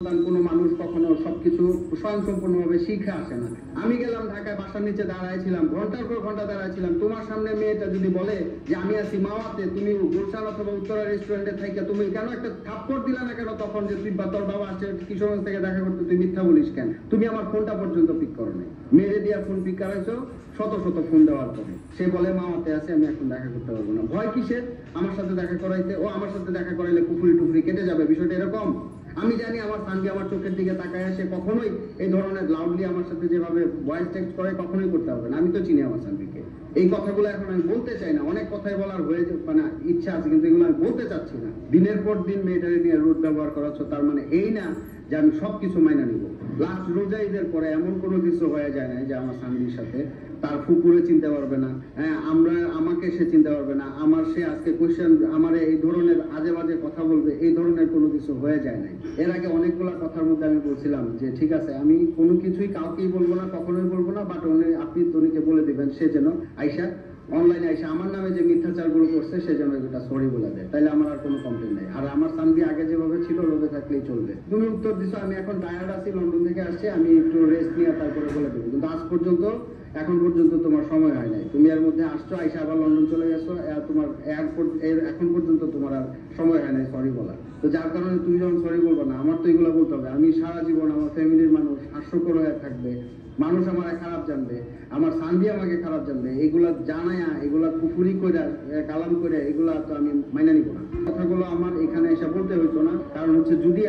কোনো মানুষ কখনো সবকিছু স্বয়ংসম্পূর্ণভাবে শিখে আসে না। আমি গেলাম ঢাকায়, বাসার নিচে দাঁড়াইছিলাম, ঘন্টার পর ঘন্টা দাঁড়াইছিলাম। তোমার সামনে মেয়েটা যদি বলে যে আমি আছি মাওয়াতে, তুমি গুলশান অথবা উত্তরা রেস্টুরেন্টে থাইকা তুমি কেন একটা থাপ্পড় দিলা না কেন তখন, যে তুই বা তোর বাবা আসছে কিশোরগঞ্জ থেকে দেখা করতে, তুই মিথ্যা বলিস কেন? তুমি আমার ফোনটা পর্যন্ত পিক করো নাই। মেরে দিয়া ফোন পিক করাইছো শত শত ফোন দেওয়ার পরে। সে বলে মাওয়াতে আছে, আমি এখন দেখা করতে পারবো না। ভয় কিসের আমার সাথে দেখা করাইতে? ও আমার সাথে দেখা করাইলে কুফুরি টুফুরি কেটে যাবে, বিষয়টা এরকম। আমি জানি আমার সানবি আমার চোখের দিকে তাকায় আসে, কখনোই এই ধরনের লাউডলি আমার সাথে যেভাবে ভয়েস টেক্সট করে কখনোই করতে হবে না। আমি তো চিনি আমার সানবিকে। এই কথাগুলো এখন আমি বলতে চাই না, অনেক কথাই বলার হয়ে মানে ইচ্ছা আছে, কিন্তু এগুলো আমি বলতে চাচ্ছি না। দিনের পর দিন মেয়েটারে নিয়ে রুট ব্যবহার করাচ্ছ, তার মানে এই না যে আমি সবকিছু মাইনা নিব। লাস্ট রোজা ঈদের পরে এমন কোনো কিছু হয়ে যায় না যে আমার সানবির সাথে তার ফুপুরে চিনতে পারবে না, হ্যাঁ আমাকে সে চিনতে পারবে না, আমার সে আজকে কোয়েশ্চেন আমার এই ধরনের আজে বাজে কথা বলবে, এই ধরনের কোনো কিছু হয়ে যায় নাই। এর আগে অনেকগুলো কথার মধ্যে আমি বলছিলাম যে ঠিক আছে আমি কোনো কিছুই কাউকেই বলবো না, কখনোই বলবো না, বাট আপনি তনিকে বলে দিবেন সে যেন আইসা অনলাইনে আইসা আমার নামে যে মিথ্যাচারগুলো করছে সে যেন এটা সরি বলে দেয়, তাইলে আমার আর কোনো কমপ্লেন নেই। আর আমার সানবি আগে যেভাবে ছিল রোদে থাকলেই চলবে। তুমি উত্তর দিছো আমি এখন টায়ার্ড আছি, লন্ডন থেকে আসছি, আমি একটু রেস্ট নিয়ে তারপরে বলে দেবো, কিন্তু আজ পর্যন্ত এখন পর্যন্ত তোমার সময় হয় নাই। তুমি এর মধ্যে আসছো, আইসা আবার লন্ডন চলে গেছো, তোমার এয়ারপোর্ট এখন পর্যন্ত তোমার আর সময় হয় নাই সরি বলা। তো যার কারণে তুমি যখন সরি বলবো না, আমার তো এগুলো বলতে হবে। আমি সারা জীবন আমার ফ্যামিলির মানুষ হাস্যকর হয়ে থাকবে, মানুষ আমার খারাপ জানবে, আমার সানবি আমাকে খারাপ জানবে, এগুলা জানায়া এগুলা কুফুরি করে কালাম করে এগুলা তো আমি মাইনা নিব না। কথাগুলো আমার এখানে এসে বলতে হইতো না, কারণ হচ্ছে যদি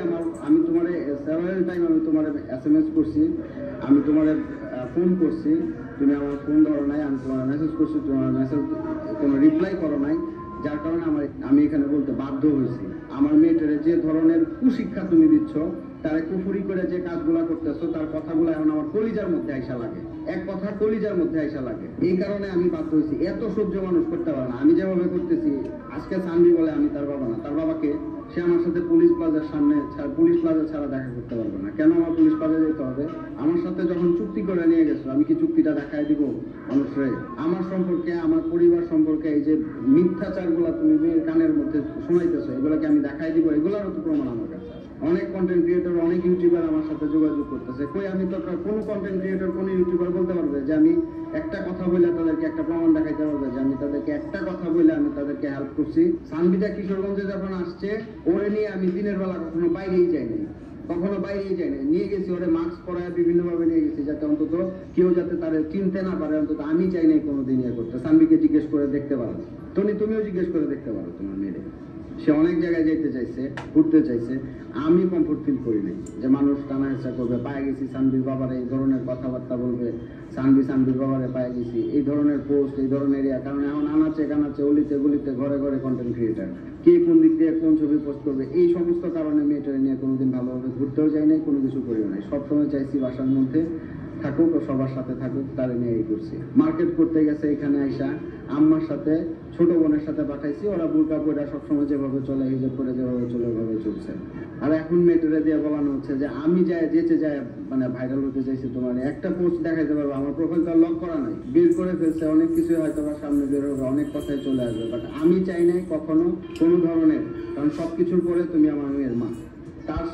আমি তোমার সেভারাল টাইম আমি তোমার SMS করছি, আমি তোমার ফোন করছি, তুমি আমার ফোন ধরো নাই, আমি তোমার মেসেজ করছি, তোমার মেসেজ কোনো রিপ্লাই করো নাই, যার কারণে আমি এখানে বলতে বাধ্য হয়েছি। আমার মেয়েটারে যে ধরনের কুশিক্ষা তুমি দিচ্ছ, তারা কুফুরি করে যে কাজগুলা করতেছো, তার কথাগুলো এখন আমার কলিজার মধ্যে আইসা লাগে, এক কথা কলিজার মধ্যে আইসা লাগে। এই কারণে আমি বাধ্য হয়েছি। এত সহ্য মানুষ করতে পারে না আমি যেভাবে করতেছি। আজকে সানবি বলে আমি তার বাবা না, তার বাবাকে সে আমার সাথে পুলিশ প্লাজার সামনে, পুলিশ প্লাজা ছাড়া দেখা করতে পারবে না। কেন আমার পুলিশ প্লাজা যেতে হবে? আমার সাথে যখন চুক্তি করে নিয়ে গেছো, আমি কি চুক্তিটা দেখাই দিব মানুষরে? আমার সম্পর্কে, আমার পরিবার সম্পর্কে এই যে মিথ্যাচারগুলা তুমি মেয়ের কানের মধ্যে শোনাইতেছো, এগুলাকে আমি দেখাই দিব? এগুলারও তো প্রমাণ আমার কাছে। অনেক কন্টেন্ট ক্রিয়েটর, অনেক ইউটিউবার আমার সাথে যোগাযোগ করতেছে। কই আমি তো কোনো কন্টেন্ট ক্রিয়েটর, কোনো ইউটিউবার বলতে পারবে যে আমি একটা কথা বলে তাদেরকে একটা প্রমাণ দেখাইতে পারবে যে আমি তাদেরকে একটা কথা বলে আমি তাদেরকে হেল্প করছি? সানবিটা কিশোরগঞ্জে যখন আসছে, ওরে নিয়ে আমি দিনের বেলা কখনো বাইরেই যাইনি, কখনো বাইরেই যাই না। নিয়ে গেছি ওরে মাস্ক পরায় বিভিন্ন ভাবে নিয়ে গেছি, যাতে অন্তত কেউ যাতে তারা চিনতে না পারে। অন্তত আমি চাই নাই কোনোদিন ইয়ে করতে। সানবিকে জিজ্ঞেস করে দেখতে পারো, তুমিও জিজ্ঞেস করে দেখতে পারো তোমার মেয়েরে। সে অনেক জায়গায় যেতে চাইছে, ঘুরতে চাইছে, আমি কমফোর্ট ফিল করি নাই যে মানুষ টানা হেঁচা করবে। পায়ে গেছি সানবির বাবারে এই ধরনের কথাবার্তা বলবে, সানবির বাবারে পায়ে গেছি, এই ধরনের পোস্ট, এই ধরনের কারণ এখন আনাচে কানাচে অলিতে গলিতে ঘরে ঘরে কন্টেন্ট ক্রিয়েটার, কে কোন দিক দিয়ে কোন ছবি পোস্ট করবে, এই সমস্ত কারণে মেয়েটারে নিয়ে কোনোদিন ভালোভাবে ঘুরতেও যাই নাই, কোনো কিছু করিও নাই। সবসময় চাইছি বাসার মধ্যে থাকুক ও সবার সাথে থাকুক, তারে নিয়ে এই করছি। মার্কেট করতে গেছে এখানে আইসা আম্মার সাথে, ছোট বোনের সাথে পাঠাইছি, ওরা বুরকা পরে সবসময় যেভাবে চলে, হিজাব করে যেভাবে চলে ওইভাবে চলছে। আর এখন মেয়েটারে দিয়ে বলানো হচ্ছে যে আমি যেতে যায় মানে ভাইরাল হতে চাইছি। তোমার একটা পোস্ট দেখাইতে পারবো, আমার প্রোফাইলটা লক করা নাই, বের করে ফেলছে, অনেক কিছু হয়তো বা সামনে বের হবে, অনেক কথাই চলে আসবে, বাট আমি চাই নাই কখনো কোনো ধরনের, কারণ সবকিছুর পরে তুমি আমার মেয়ের মা। তার